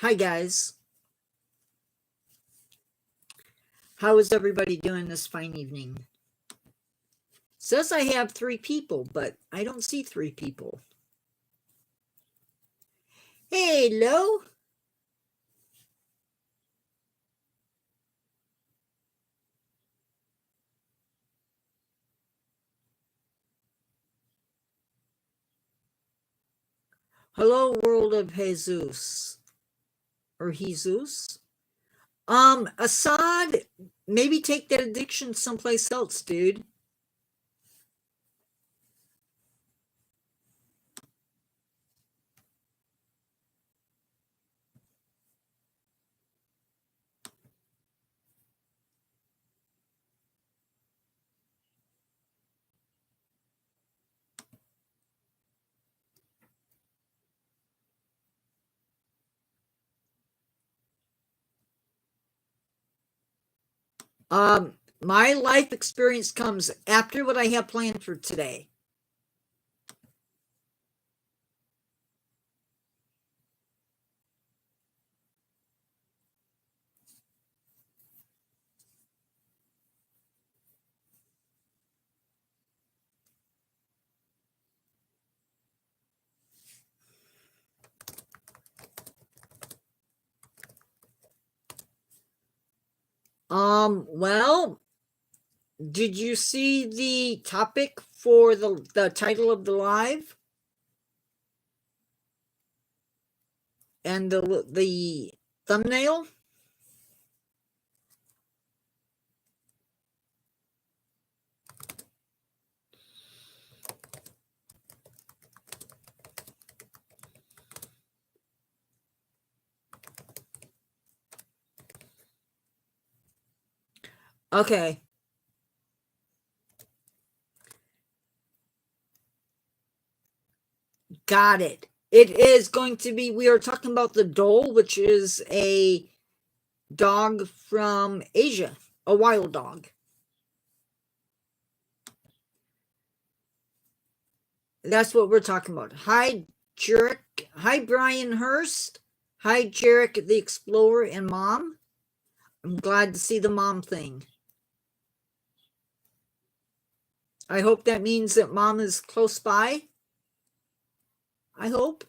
Hi, guys. How is everybody doing this fine evening? Says I have 3 people, but I don't see 3 people. Hello. Hello, world of Jesus. Or Jesus. Assad, maybe take that addiction someplace else, dude. My life experience comes after what I have planned for today. Well, did you see the topic for the title of the live? And the thumbnail? Okay. Got it. It is going to be, we are talking about the Dhole, which is a dog from Asia, a wild dog. That's what we're talking about. Hi, Jarek. Hi, Brian Hurst. Hi, Jarek the Explorer and Mom. I'm glad to see the mom thing. I hope that means that Mom is close by. I hope.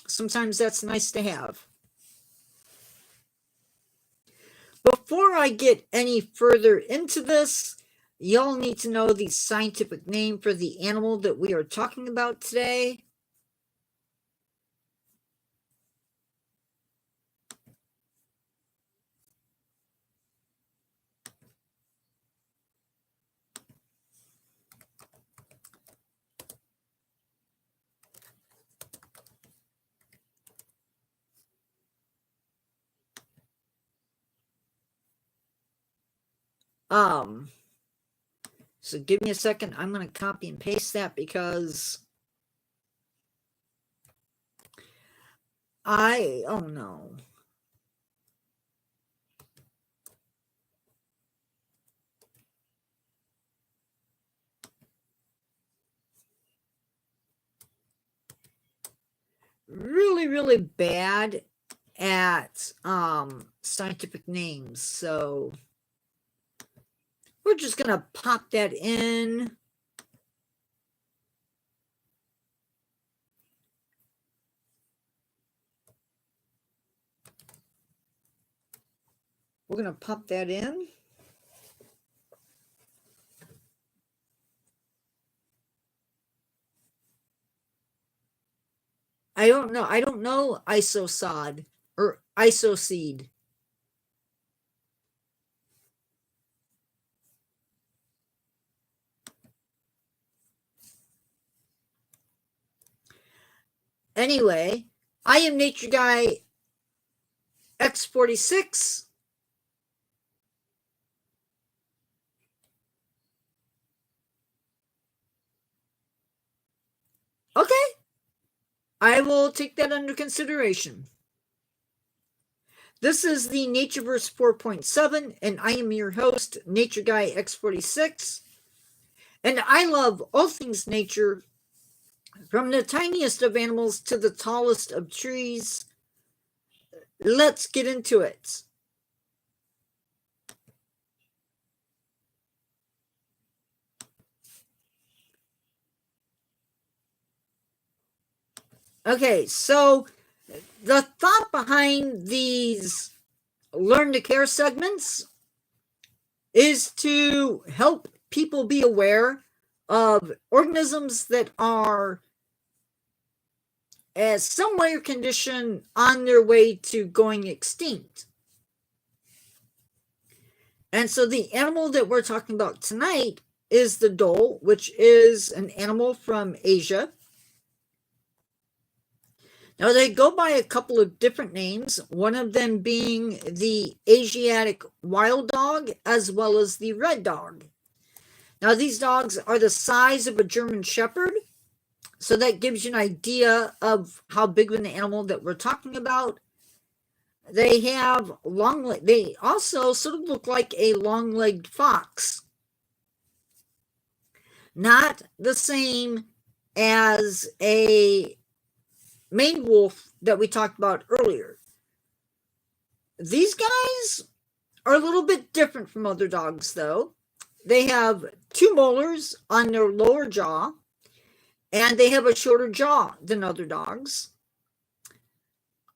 Sometimes that's nice to have. Before I get any further into this, y'all need to know the scientific name for the animal that we are talking about today. So give me a second. I'm going to copy and paste that because oh no. Really, really bad at scientific names. So we're just going to pop that in. We're going to pop that in. I don't know isosod or isoseed. Anyway, I am Nature Guy X46. Okay. I will take that under consideration. This is the Natureverse 4.7, and I am your host, Nature Guy X46. And I love all things nature, from the tiniest of animals to the tallest of trees, let's get into it. Okay, so the thought behind these learn to care segments is to help people be aware of organisms that are as some way or condition on their way to going extinct. And so the animal that we're talking about tonight is the dhole, which is an animal from Asia. Now, they go by a couple of different names, one of them being the Asiatic wild dog as well as the red dog. Now, these dogs are the size of a German Shepherd, so that gives you an idea of how big of an animal that we're talking about. They have they also sort of look like a long-legged fox. Not the same as a Maine wolf that we talked about earlier. These guys are a little bit different from other dogs, though. They have 2 molars on their lower jaw, and they have a shorter jaw than other dogs.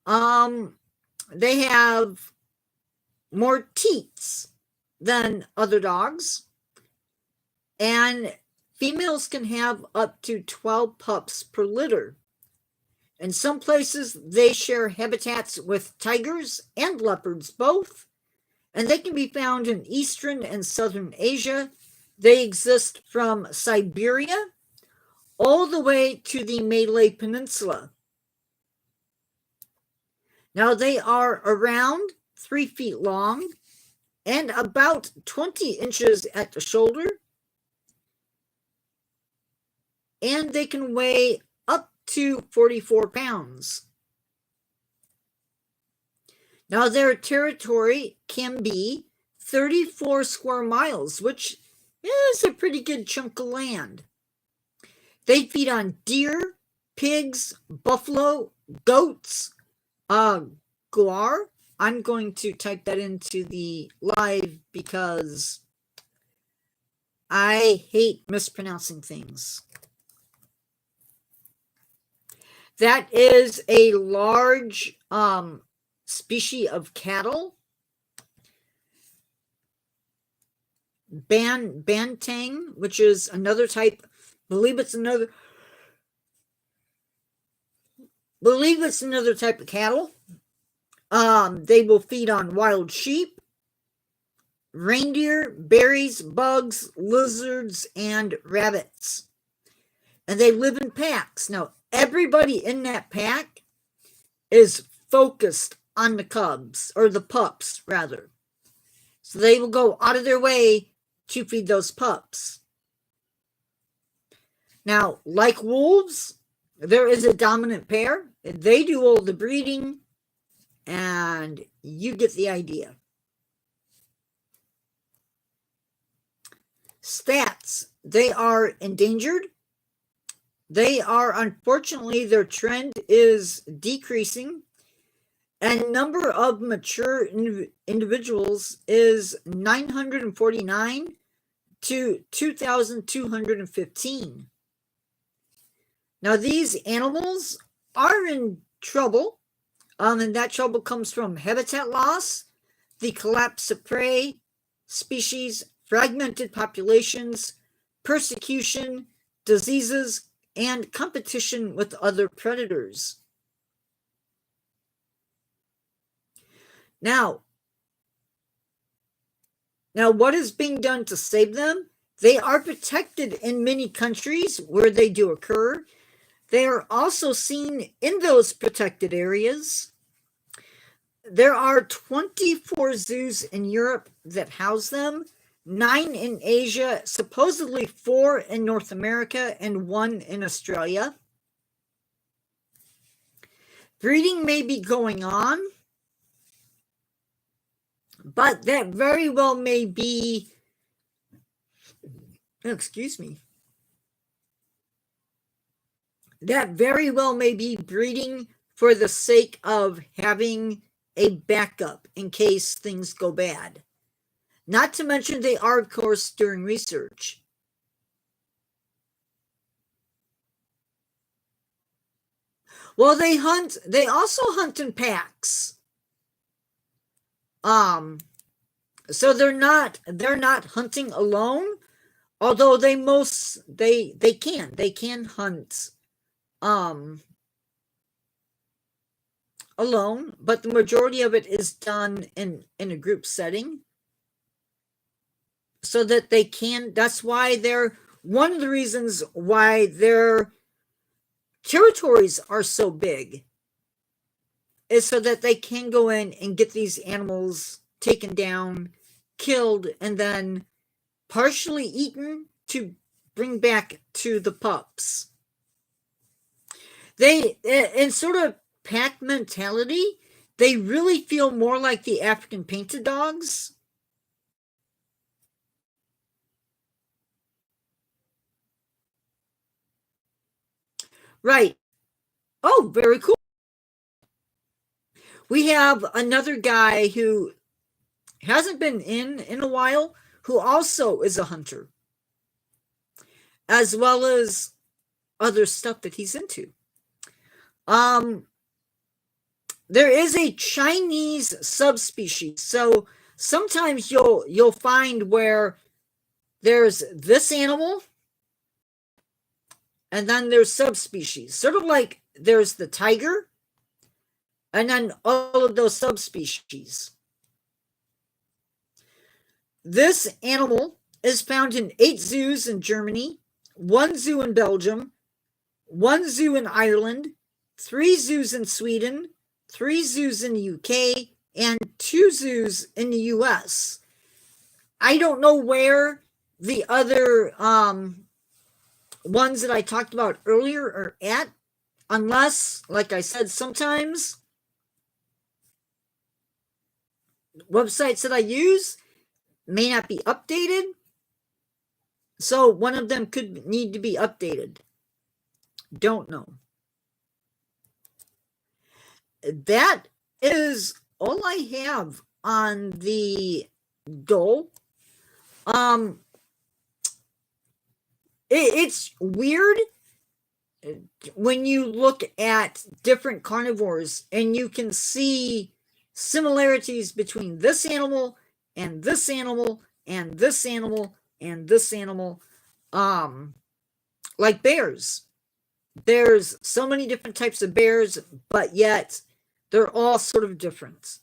They have more teats than other dogs, and females can have up to 12 pups per litter. In some places, they share habitats with tigers and leopards both, and they can be found in eastern and southern Asia. They exist from Siberia all the way to the Malay Peninsula. Now, they are around 3 feet long and about 20 inches at the shoulder, and they can weigh up to 44 pounds. Now, their territory can be 34 square miles, which is a pretty good chunk of land. They feed on deer, pigs, buffalo, goats, guar. I'm going to type that into the live because I hate mispronouncing things. That is a large species of cattle. Banteng, which is another type, believe it's another type of cattle. They will feed on wild sheep, reindeer, berries, bugs, lizards, and rabbits. And they live in packs. Now, everybody in that pack is focused on the cubs, or the pups, rather. So they will go out of their way to feed those pups. Now, like wolves, there is a dominant pair. They do all the breeding, and you get the idea. Stats. They are endangered. They are, unfortunately, their trend is decreasing, and number of mature individuals is 949 to 2,215. Now, these animals are in trouble, and that trouble comes from habitat loss, the collapse of prey, species, fragmented populations, persecution, diseases, and competition with other predators. Now, what is being done to save them? They are protected in many countries where they do occur. They are also seen in those protected areas. There are 24 zoos in Europe that house them, 9 in Asia, supposedly 4 in North America, and 1 in Australia. Breeding may be going on, but that very well may be, that very well may be breeding for the sake of having a backup in case things go bad. Not to mention they are, of course, doing research. Well, they also hunt in packs. So they're not hunting alone, although they can hunt alone, but the majority of it is done in a group setting, so that they can. That's why they're one of the reasons why their territories are so big, is so that they can go in and get these animals taken down, killed, and then partially eaten to bring back to the pups. They, in sort of pack mentality, they really feel more like the African painted dogs. Right. Oh, very cool. We have another guy who hasn't been in a while, who also is a hunter, as well as other stuff that he's into. There is a Chinese subspecies. So sometimes you'll find where there's this animal, and then there's subspecies. Sort of like there's the tiger, and then all of those subspecies. This animal is found in 8 zoos in Germany, 1 zoo in Belgium, 1 zoo in Ireland, 3 zoos in Sweden, 3 zoos in the UK, and 2 zoos in the US. I don't know where the other ones that I talked about earlier are at, unless, like I said, sometimes websites that I use may not be updated. So one of them could need to be updated. Don't know. That is all I have on the Dhole. It's weird when you look at different carnivores and you can see similarities between this animal and this animal and this animal and this animal. Like bears. There's so many different types of bears, but yet they're all sort of different.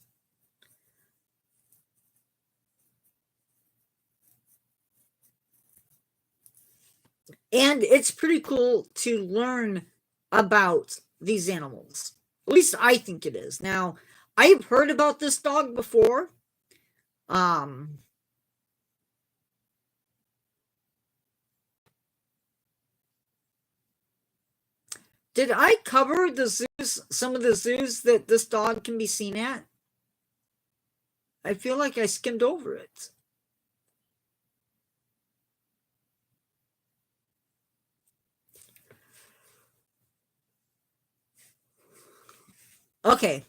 And it's pretty cool to learn about these animals. At least I think it is. Now, I've heard about this dog before. Did I cover the zoos, some of the zoos that this dog can be seen at? I feel like I skimmed over it. Okay.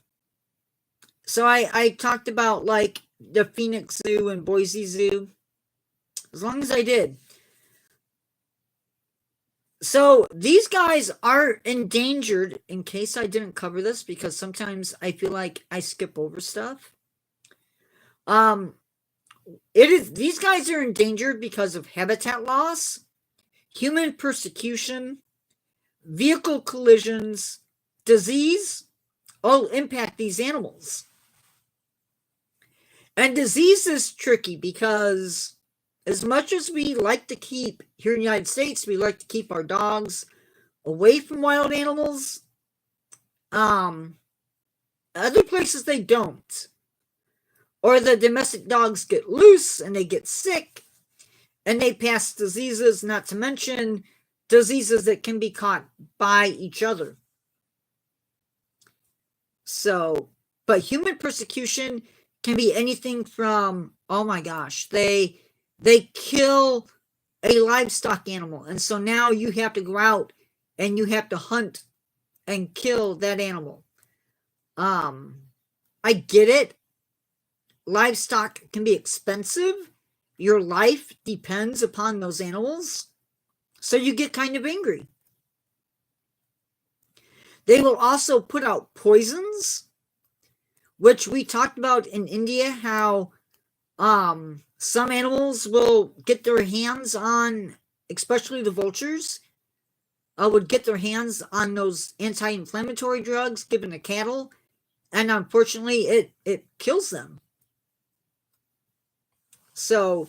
So I talked about like the Phoenix Zoo and Boise Zoo. As long as I did. So these guys are endangered, in case I didn't cover this, because sometimes I feel like I skip over stuff. These guys are endangered because of habitat loss, human persecution, vehicle collisions, disease, all impact these animals. And disease is tricky because as much as we like to keep, here in the United States, we like to keep our dogs away from wild animals. Other places they don't. Or the domestic dogs get loose and they get sick and they pass diseases, not to mention diseases that can be caught by each other. So, but human persecution can be anything from, oh my gosh, they kill a livestock animal, and so now you have to go out and you have to hunt and kill that animal. I get it. Livestock can be expensive. Your life depends upon those animals. So you get kind of angry. They will also put out poisons, which we talked about in India, how some animals will get their hands on, especially the vultures, would get their hands on those anti-inflammatory drugs given to cattle, and unfortunately it kills them. So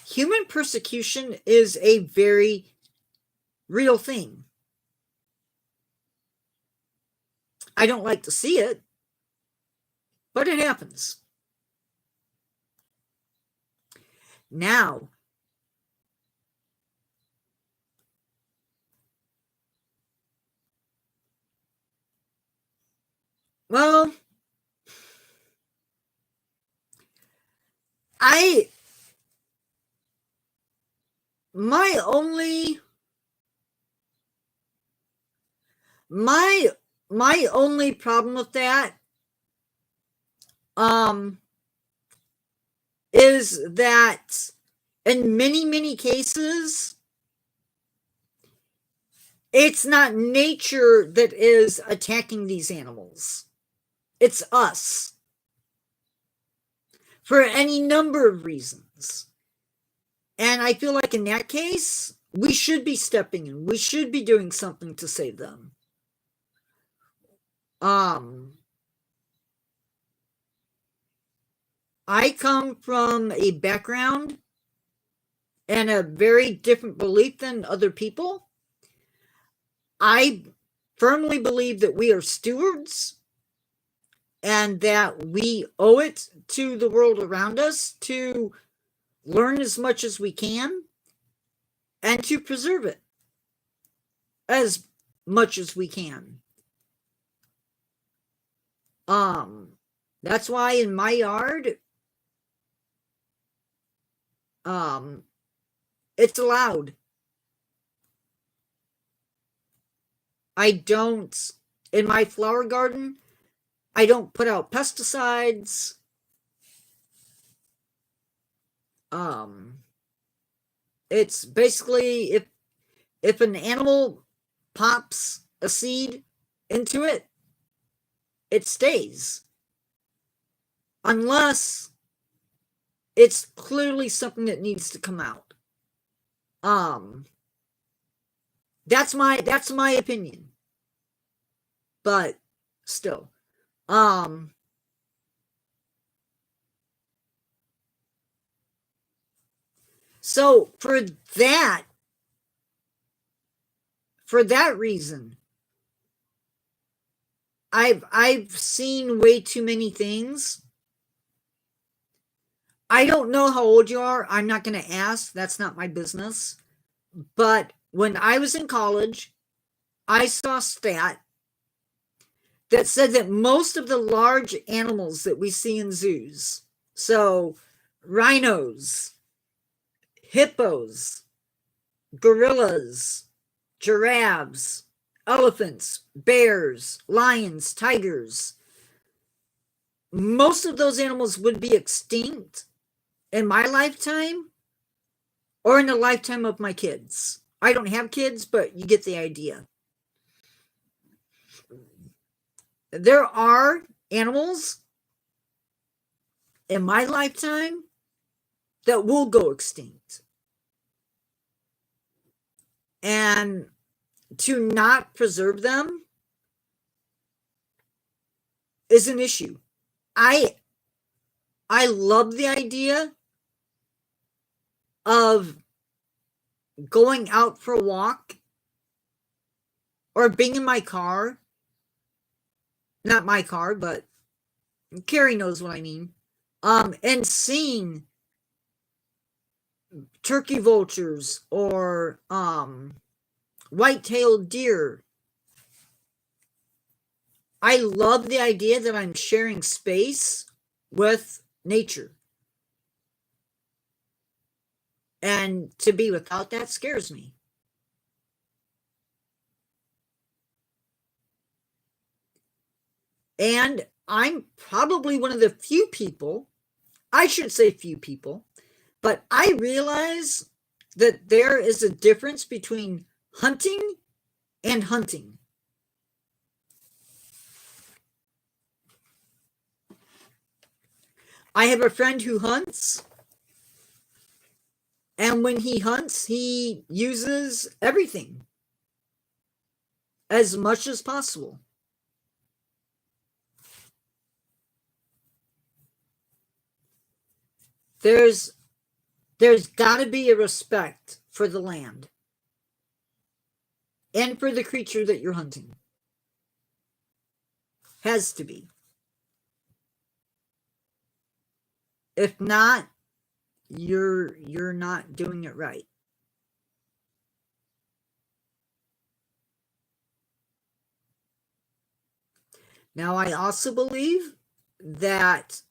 human persecution is a very real thing. I don't like to see it, but it happens. Now, well, my only problem with that is that in many cases it's not nature that is attacking these animals. It's us. For any number of reasons. And I feel like in that case, we should be stepping in. We should be doing something to save them. I come from a background and a very different belief than other people. I firmly believe that we are stewards and that we owe it to the world around us to learn as much as we can and to preserve it as much as we can. That's why in my yard, it's allowed. I don't, in my flower garden, I don't put out pesticides. It's basically if an animal pops a seed into it, it stays. Unless it's clearly something that needs to come out. That's my opinion. But still. So for that reason, I've seen way too many things. I don't know how old you are. I'm not going to ask. That's not my business. But when I was in college, I saw a stat that said that most of the large animals that we see in zoos, so rhinos, hippos, gorillas, giraffes, elephants, bears, lions, tigers, most of those animals would be extinct in my lifetime or in the lifetime of my kids. I don't have kids, but you get the idea. There are animals in my lifetime that will go extinct. And to not preserve them is an issue. I love the idea of going out for a walk or being in my car. Not my car, but Carrie knows what I mean. And seeing turkey vultures or white-tailed deer. I love the idea that I'm sharing space with nature. And to be without that scares me. And I'm probably one of the few people, I should say few people, but I realize that there is a difference between hunting and hunting. I have a friend who hunts, and when he hunts, he uses everything as much as possible. There's got to be a respect for the land and for the creature that you're hunting. Has to be. If not, you're not doing it right. Now, I also believe that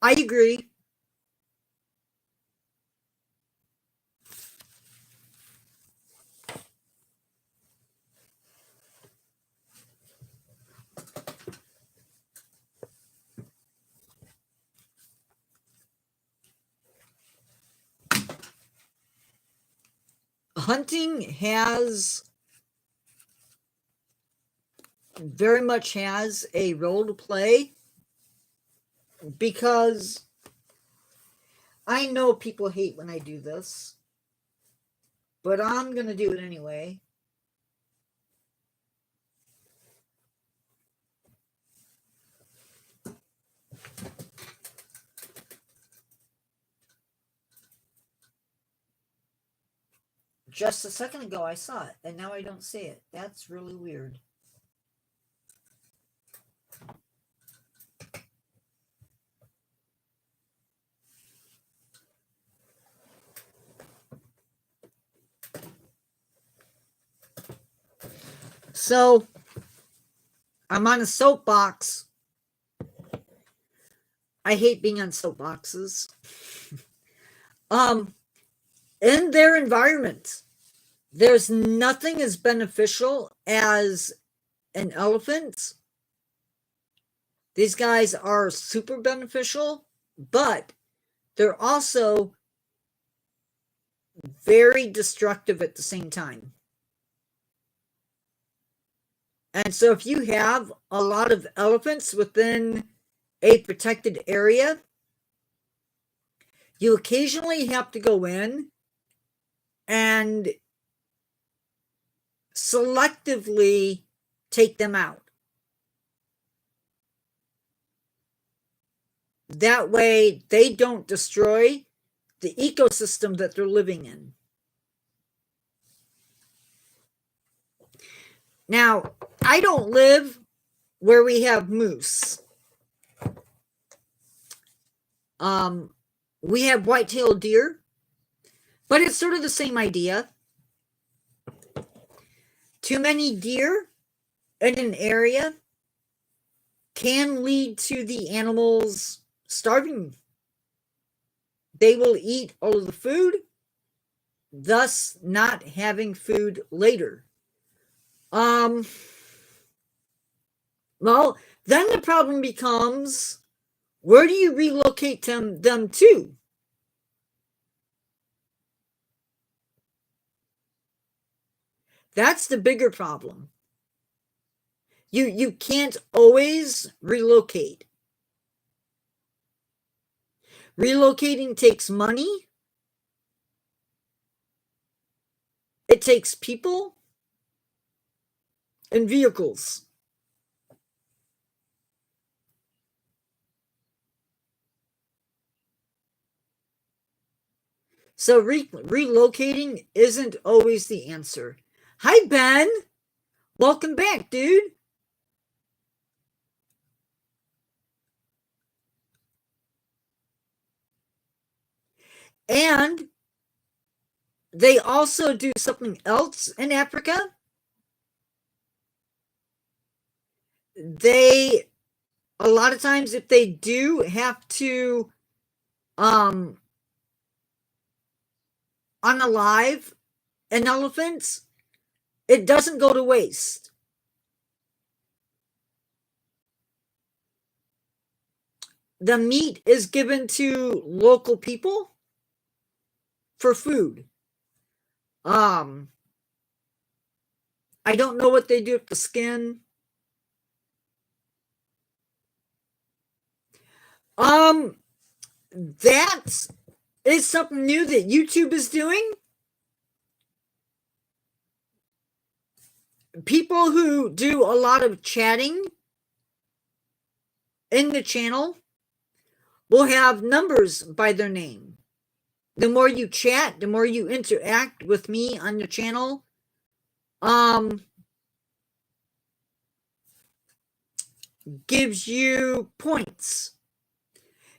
I agree. Hunting very much has a role to play, because I know people hate when I do this, but I'm going to do it anyway. Just a second ago, I saw it, and now I don't see it. That's really weird. So, I'm on a soapbox. I hate being on soapboxes. In their environment, there's nothing as beneficial as an elephant. These guys are super beneficial, but they're also very destructive at the same time. And so if you have a lot of elephants within a protected area, you occasionally have to go in and selectively take them out. That way they don't destroy the ecosystem that they're living in. Now, I don't live where we have moose. We have white-tailed deer, but it's sort of the same idea. Too many deer in an area can lead to the animals starving. They will eat all of the food, thus not having food later. Well, then the problem becomes, where do you relocate them to? That's the bigger problem. You can't always relocate. Relocating takes money. It takes people and vehicles. So relocating isn't always the answer. Hi, Ben. Welcome back, dude. And they also do something else in Africa. They, a lot of times, if they do have to unalive an elephant, it doesn't go to waste. The meat is given to local people for food. I don't know what they do with the skin. That is something new that YouTube is doing. People who do a lot of chatting in the channel will have numbers by their name. The more you chat, the more you interact with me on the channel, gives you points.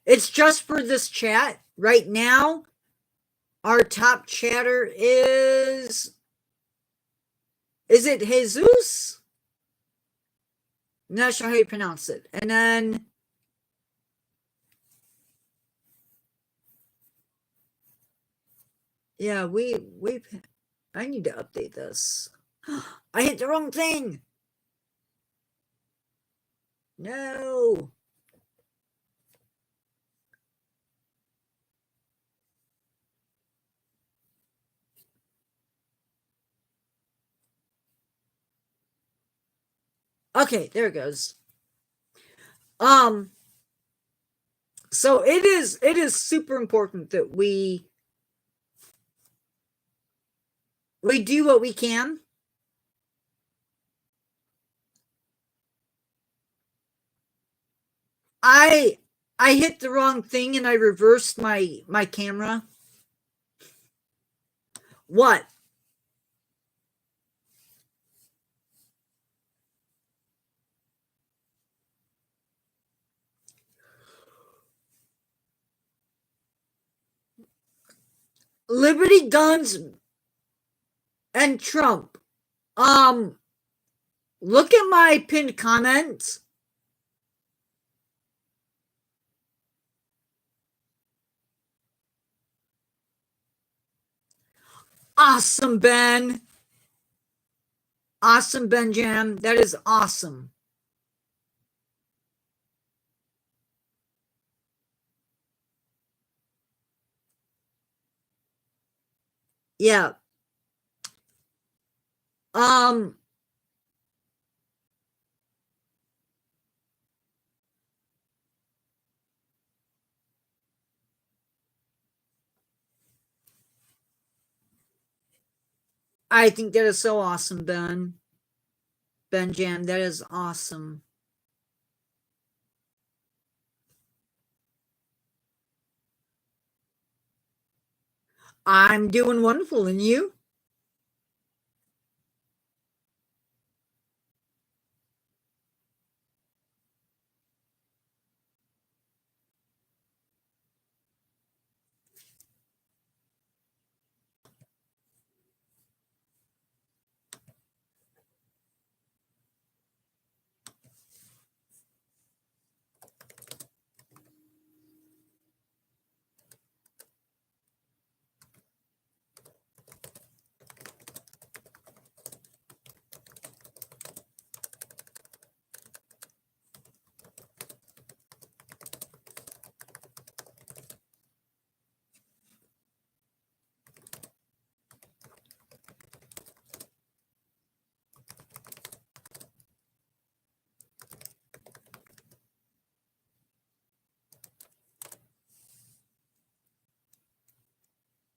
It's just for this chat. Right now, our top chatter is it Jesus? I'm not sure how you pronounce it. And then yeah, I need to update this. I hit the wrong thing. No. Okay, there it goes. So it is super important that we do what we can. I hit the wrong thing and I reversed my camera. What? Liberty, guns, and Trump. Look at my pinned comments. Awesome, Ben. Awesome, Ben Jam. That is awesome. Yeah. I think that is so awesome, Ben. Ben Jam, that is awesome. I'm doing wonderful, and you?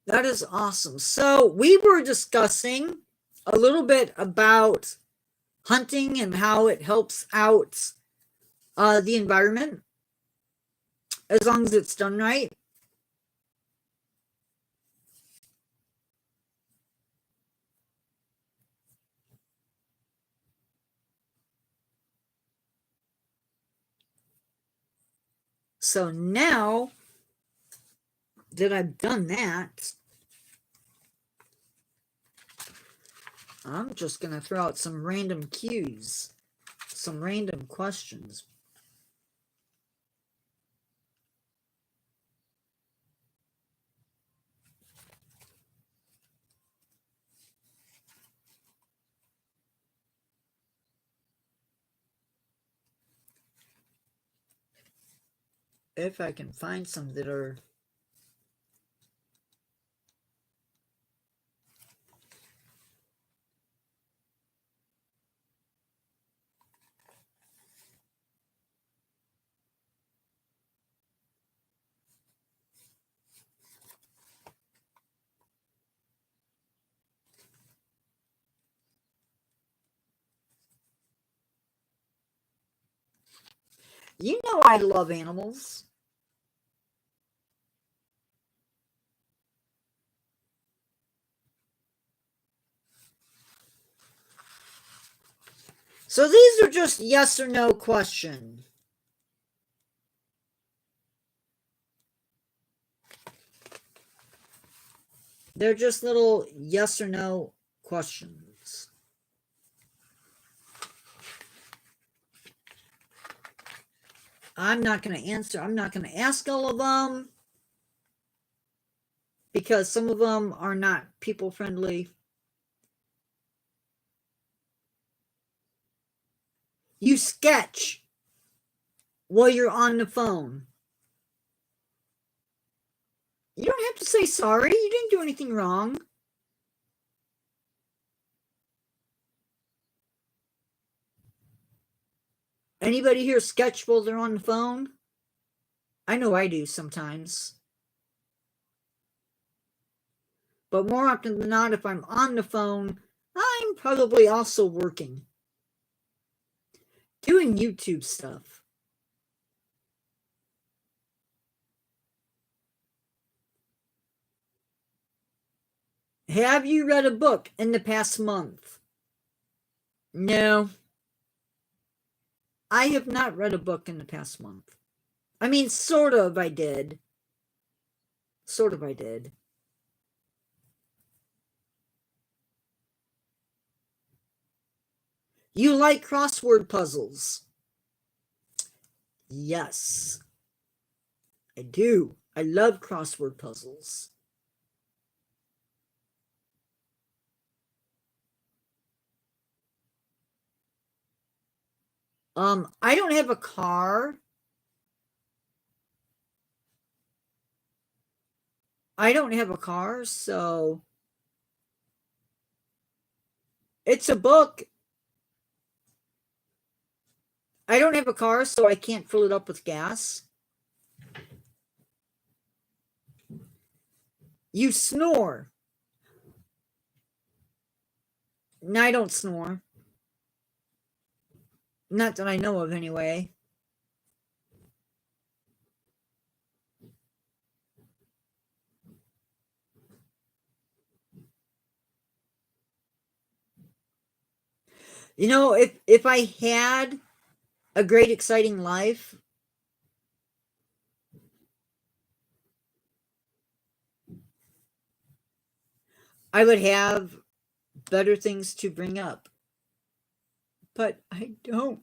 That is awesome. So we were discussing a little bit about hunting and how it helps out the environment as long as it's done right. So now that I've done that, I'm just going to throw out some random cues, some random questions. if I can find some that are... You know I love animals. So these are just yes or no questions. They're just little yes or no questions. I'm not going to answer. I'm not going to ask all of them because some of them are not people friendly. You sketch while you're on the phone. You don't have to say sorry. You didn't do anything wrong. Anybody here sketch while they're on the phone? I know I do sometimes. But more often than not, if I'm on the phone, I'm probably also working. Doing YouTube stuff. Have you read a book in the past month? No. I have not read a book in the past month. I mean, sort of I did. Sort of I did. You like crossword puzzles? Yes. I do. I love crossword puzzles. I don't have a car. I don't have a car, so it's a book. I don't have a car, so I can't fill it up with gas. You snore. No, I don't snore. Not that I know of, anyway. You know, if I had a great, exciting life, I would have better things to bring up. But I don't.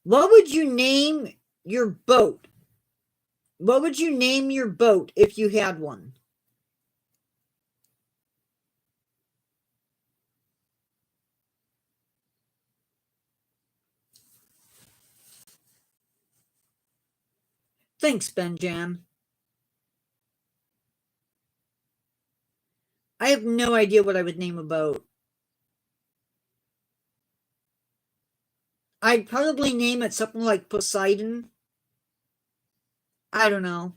What would you name your boat? What would you name your boat if you had one? Thanks, Benjam. I have no idea what I would name a boat. I'd probably name it something like Poseidon. I don't know.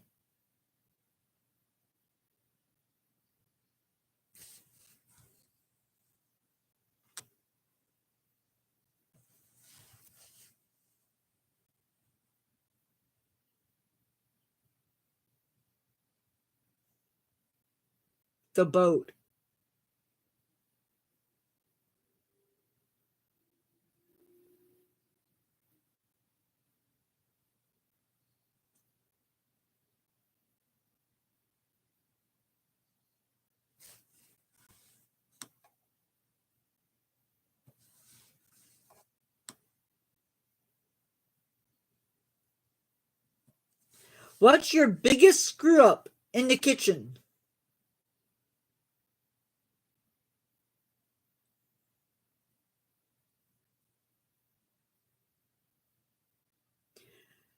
The boat. What's your biggest screw up in the kitchen?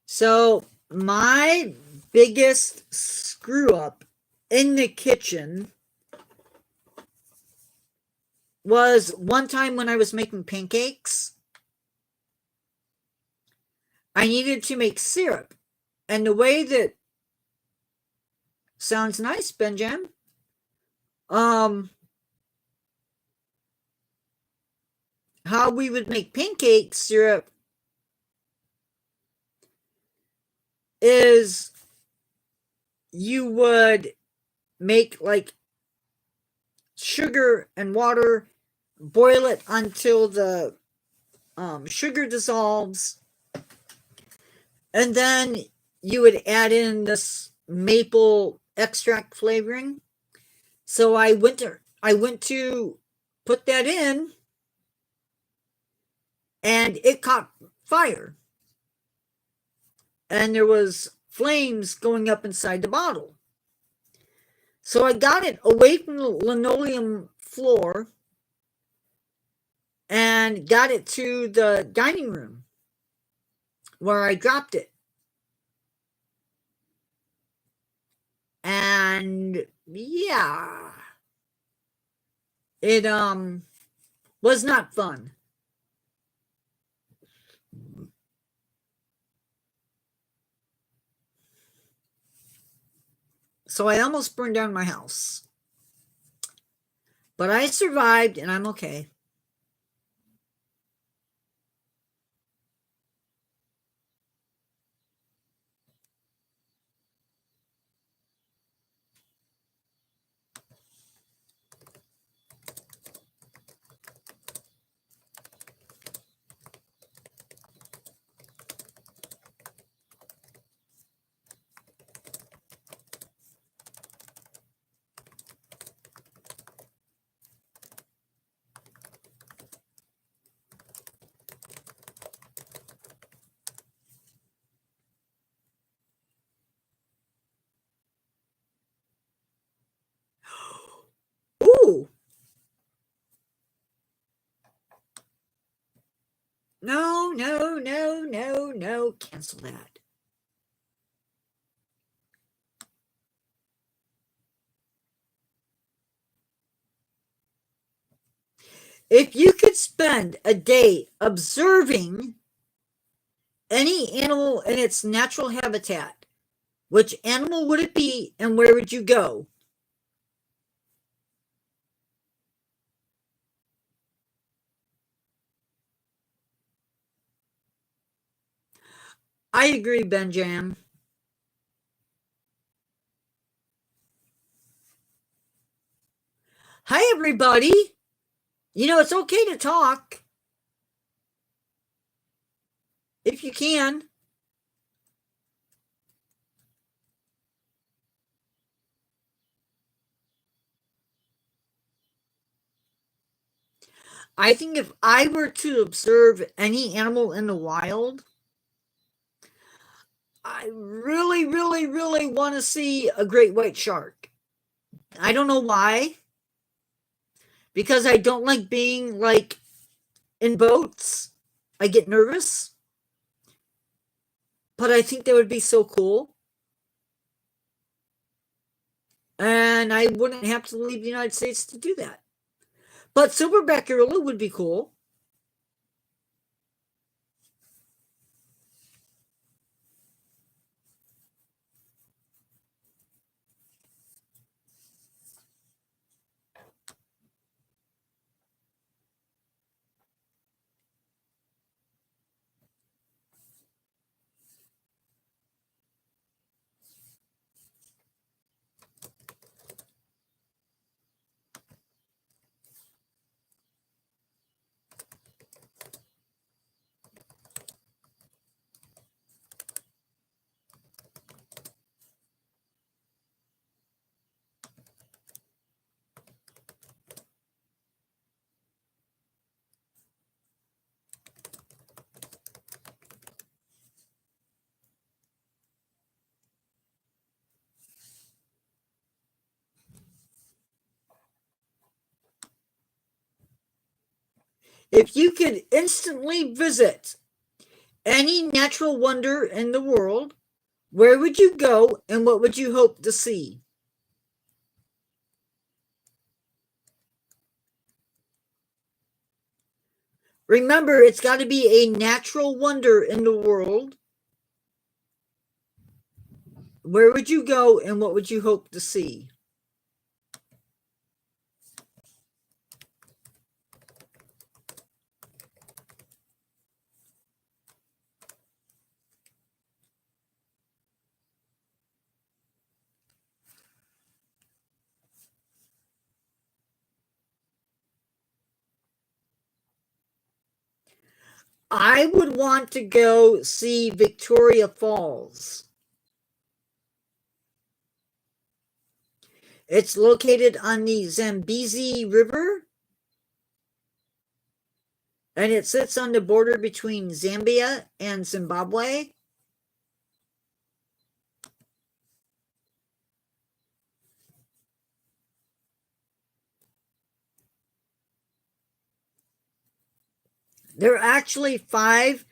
So, my biggest screw up in the kitchen was one time when I was making pancakes. I needed to make syrup. And the way that sounds nice, Benjamin. How we would make pancake syrup is you would make like sugar and water, boil it until the sugar dissolves, and then you would add in this maple extract flavoring. So I went to put that in, and it caught fire, and there was flames going up inside the bottle. So I got it away from the linoleum floor and got it to the dining room where I dropped it. And yeah, it was not fun. So I almost burned down my house. But I survived and I'm okay. Ooh. No, no, no, no, no. Cancel that. If you could spend a day observing any animal in its natural habitat, which animal would it be and where would you go? I agree, Benjam. Hi, everybody. You know, it's okay to talk if you can. I think if I were to observe any animal in the wild, I really, really, really want to see a great white shark. I don't know why, because I don't like being like in boats. I get nervous, but I think that would be so cool. And I wouldn't have to leave the United States to do that. But silverback gorilla would be cool. If you could instantly visit any natural wonder in the world, where would you go and what would you hope to see? Remember, it's got to be a natural wonder in the world. Where would you go and what would you hope to see? I would want to go see Victoria Falls. It's located on the Zambezi River, and it sits on the border between Zambia and Zimbabwe. There are actually 5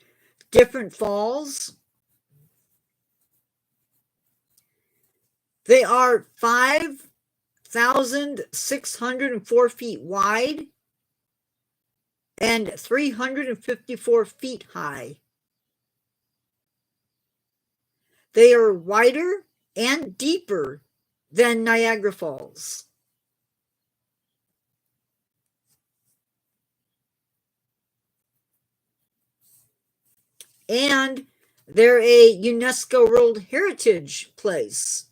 different falls. They are 5,604 feet wide and 354 feet high. They are wider and deeper than Niagara Falls. And they're a UNESCO World Heritage Place.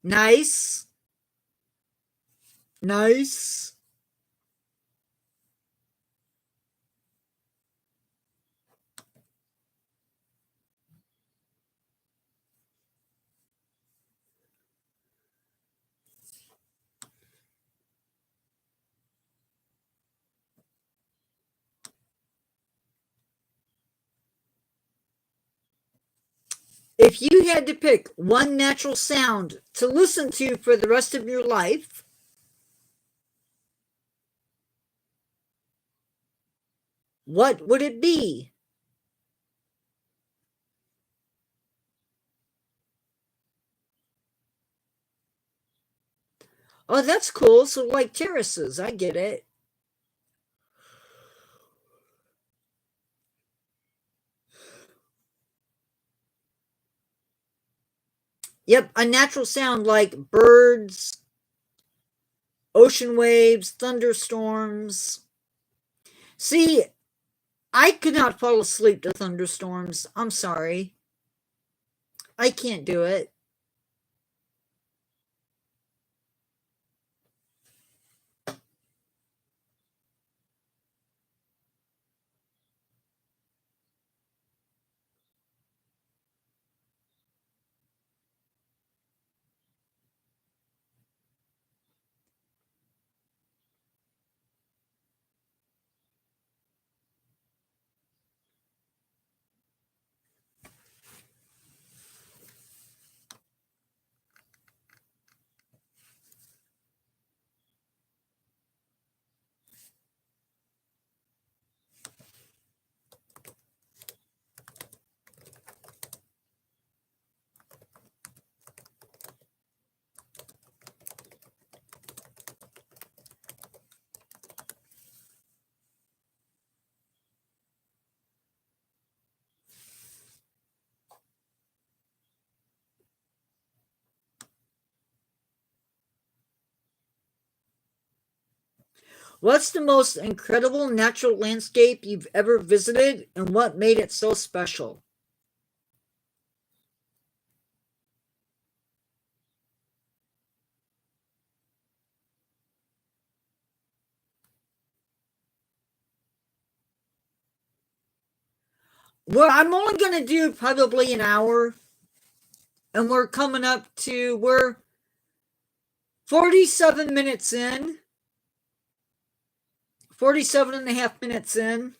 Nice. Nice. If you had to pick one natural sound to listen to for the rest of your life, what would it be? Oh, that's cool. So, like terraces, I get it. Yep, a natural sound like birds, ocean waves, thunderstorms. See, I could not fall asleep to thunderstorms. I'm sorry. I can't do it. What's the most incredible natural landscape you've ever visited and what made it so special? Well, I'm only going to do probably an hour, and we're 47 minutes in, 47 and a half minutes in.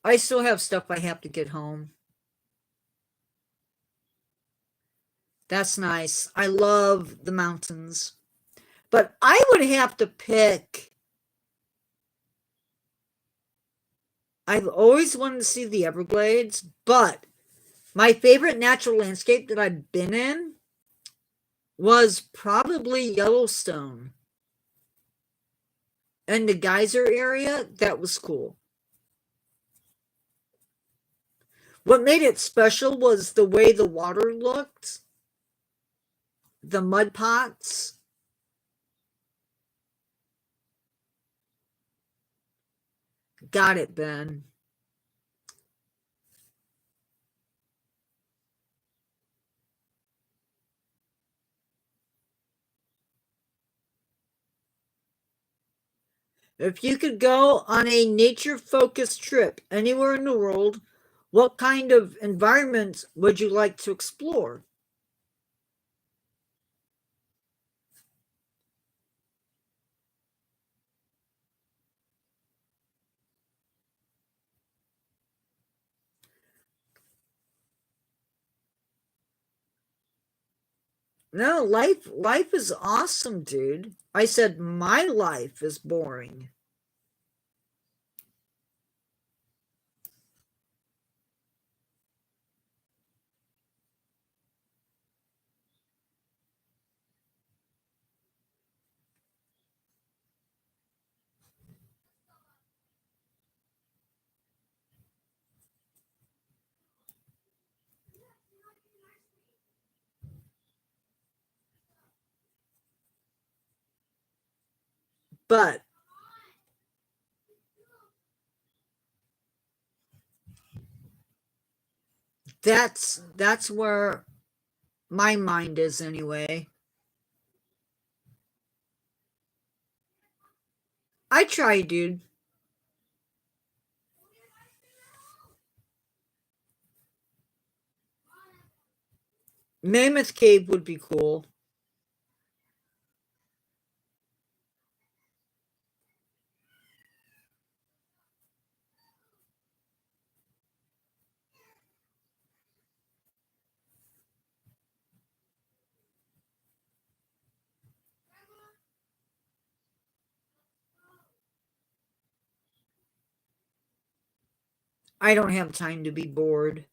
I still have stuff I have to get home. That's nice. I love the mountains. But I would have to pick. I've always wanted to see the Everglades, but my favorite natural landscape that I've been in was probably Yellowstone. And the geyser area, that was cool. What made it special was the way the water looked, the mud pots. Got it, Ben. If you could go on a nature-focused trip anywhere in the world, what kind of environments would you like to explore? No, life is awesome, dude. I said my life is boring. But that's where my mind is anyway. I try, dude. Mammoth Cave would be cool. I don't have time to be bored.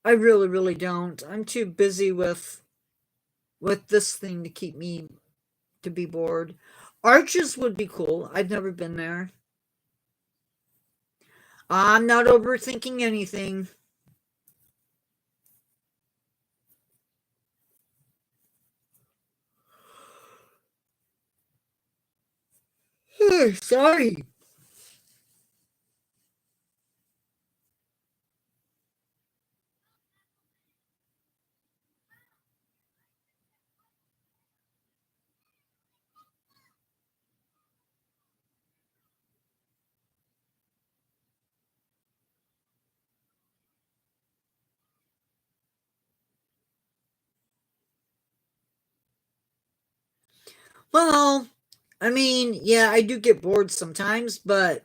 I really, really don't. I'm too busy with this thing to keep me to be bored. Arches would be cool. I've never been there. I'm not overthinking anything. Sorry. Well, I mean, yeah, I do get bored sometimes, but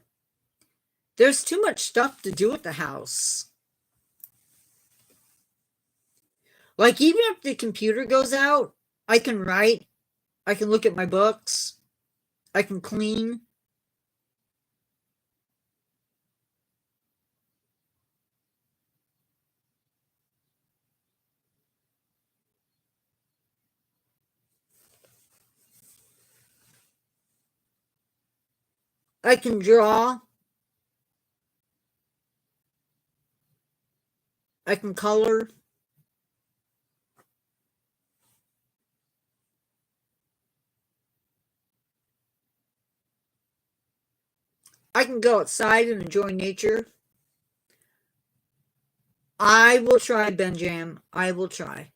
there's too much stuff to do at the house. Like, even if the computer goes out, I can write, I can look at my books, I can clean, I can draw, I can color. I can go outside and enjoy nature. I will try, Benjam. I will try.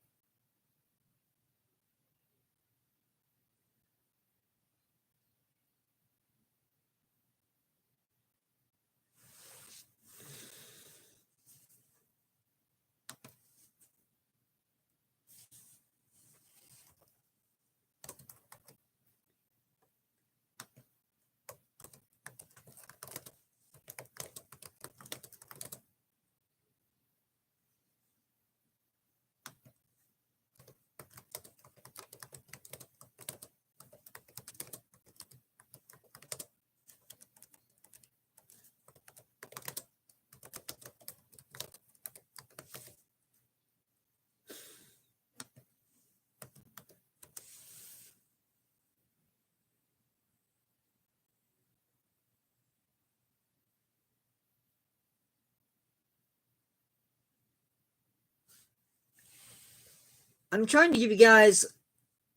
I'm trying to give you guys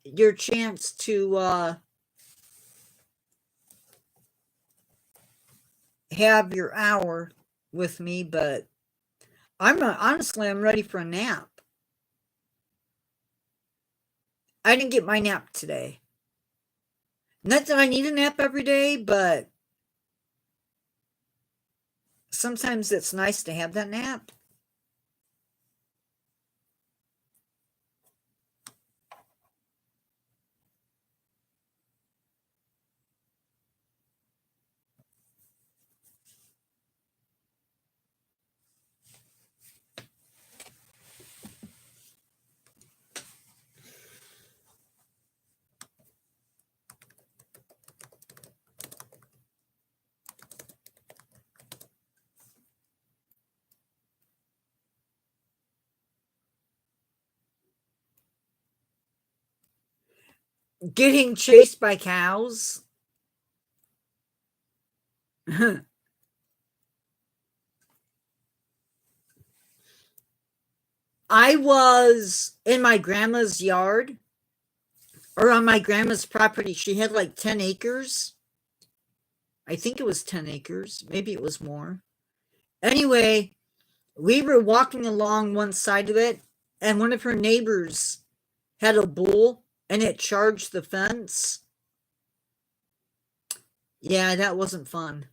your chance to have your hour with me, but honestly, I'm ready for a nap. I didn't get my nap today. Not that I need a nap every day, but sometimes it's nice to have that nap. Getting chased by cows. I was in my grandma's yard, or on my grandma's property. She had like 10 acres. I think it was 10 acres. Maybe it was more. Anyway, we were walking along one side of it, and one of her neighbors had a bull and it charged the fence. Yeah, that wasn't fun.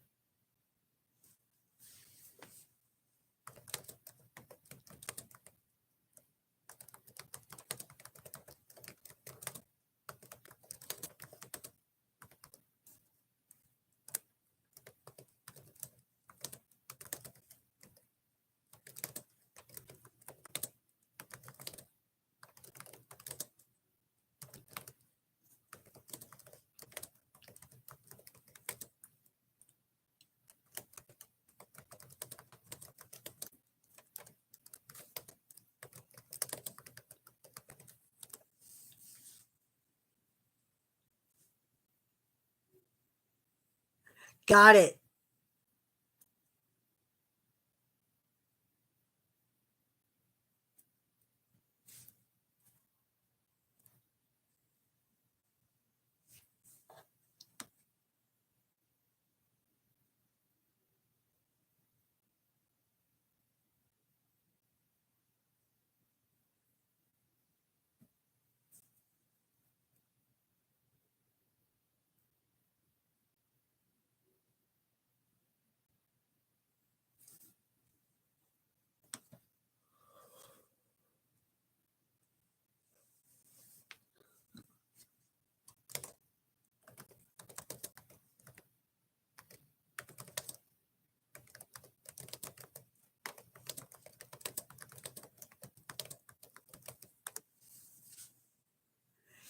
Got it.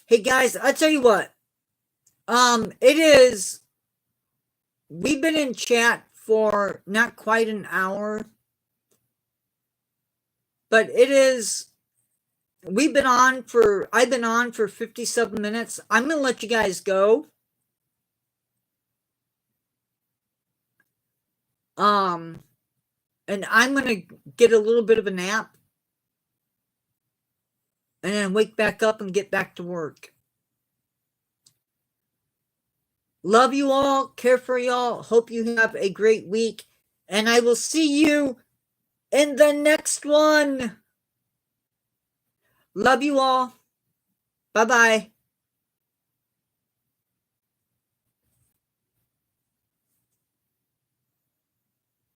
Hey guys, I'll tell you what. It is, we've been in chat for not quite an hour, but I've been on for 57 minutes. I'm going to let you guys go. And I'm going to get a little bit of a nap and then wake back up and get back to work. Love you all. Care for y'all. Hope you have a great week. And I will see you in the next one. Love you all. Bye-bye.